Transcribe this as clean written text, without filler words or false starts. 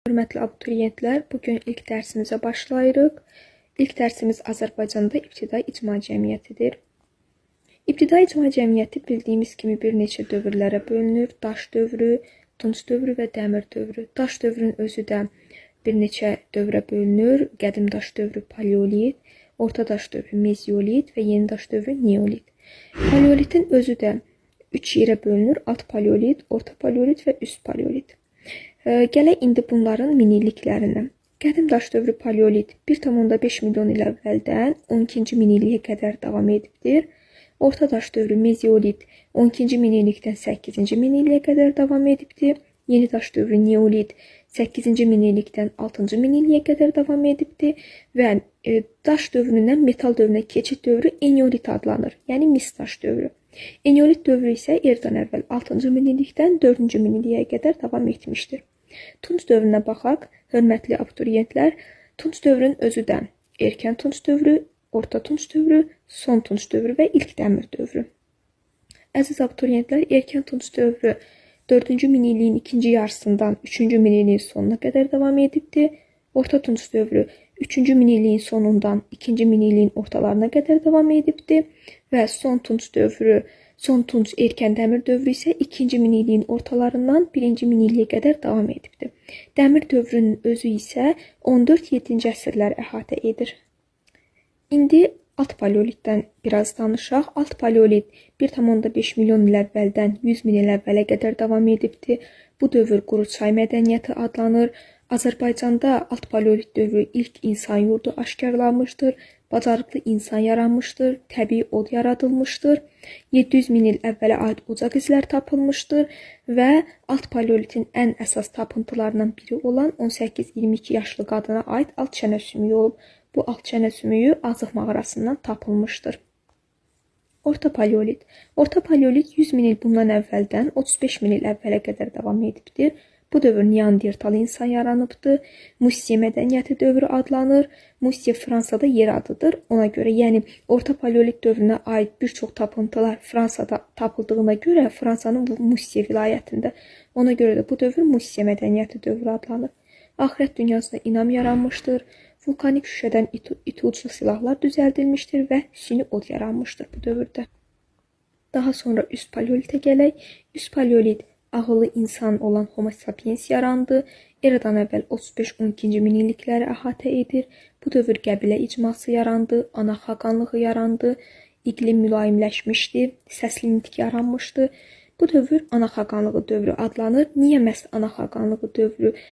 Hörmətli abituriyentlər, bugün ilk dərsimizə başlayırıq. İlk dərsimiz Azərbaycanda ibtidai icma cəmiyyətidir. İbtidai icma cəmiyyəti bildiyimiz kimi bir neçə dövrlərə bölünür. Daş dövrü, tunç dövrü və dəmir dövrü. Daş dövrün özü də bir neçə dövrə bölünür. Qədim daş dövrü paleolit, orta daş dövrü meziolit və yeni daş dövrü neolit. Paleolitin özü də 3 yerə bölünür. Alt paleolit, orta paleolit və üst paleolit. Gələk indi bunların minilliklərinə. Qədim daş dövrü paleolit 1,5 milyon il əvvəldən 12-ci minilliyə qədər davam edibdir. Orta daş dövrü meziolit 12-ci minillikdən 8-ci minilliyə qədər davam edibdir. Yeni daş dövrü neolit 8-ci minillikdən 6-cı minilliyə qədər davam edibdir və daş dövründən metal dövrünə keçid dövrü eneolit adlanır, yəni mis daş dövrü. Eneolit dövrü isə eradan əvvəl 6-cı minillikdən 4-cü minilliyə qədər davam etmişdir. Tunç dövrünə baxaq, hörmətli abituriyentlər. Tunç dövrün özü də erkən tunç dövrü, orta tunç dövrü, son tunç dövrü və ilk dəmir dövrü. Əziz abituriyentlər, erkən tunç dövrü 4-cü minilliyin ikinci yarısından 3-cü minilliyin sonuna qədər davam edibdir. Orta tunç dövrü 3-cü minilliyin sonundan 2-ci minilliyin ortalarına qədər davam edibdir və son tunç dövrü, son tunç erkən dəmir dövrü isə 2-ci minilliyin ortalarından 1-ci minilliyə qədər davam edibdir. Dəmir dövrünün özü isə 14-7-ci əsrlər əhatə edir. İndi alt paleolitdən biraz danışaq. Alt paleolit 1,5 milyon il əvvəldən 100 min il əvvələ qədər davam edibdir. Bu dövr quru çay mədəniyyəti adlanır. Azərbaycanda alt paleolit dövrü ilk insan yurdu aşkarlanmışdır. Bacarıqlı insan yaranmışdır, təbii od yaradılmışdır, 700 min il əvvələ aid ocaq izlər tapılmışdır və alt paleolitin ən əsas tapıntılarından biri olan 18-22 yaşlı qadına aid alt çənə sümüyü olub. Bu alt çənə sümüyü Azıq mağarasından tapılmışdır. Orta paleolit. Orta paleolit 100 min il bundan əvvəldən 35 min il əvvələ qədər davam edibdir. Bu dövr Neandertal insan yaranıbdır. Mustiye mədəniyyəti dövrü adlanır. Mustiye Fransada yer adıdır. Ona görə, yəni orta paleolit dövrünə aid bir çox tapıntılar Fransada tapıldığına görə Fransanın bu Mustiye vilayətində. Ona görə də bu dövr Mustiye mədəniyyəti dövrü adlanır. Axirət dünyasında inam yaranmışdır. Vulkanik şüşədən iti uclu silahlar düzəldilmişdir və süni od yaranmışdır bu dövrdə. Daha sonra üst paleolitə gələk. Üst paleolit ağıllı insan olan Homo sapiens yarandı. Eradan əvvəl 35-12-ci minillikləri əhatə edir. Bu dövr qəbilə icması yarandı, ana xaqanlığı yarandı, iqlim mülayimləşmişdi, səsli nitq yaranmışdı. Bu dövr ana xaqanlığı dövrü adlanır. Niyə məhz ana xaqanlığı dövrü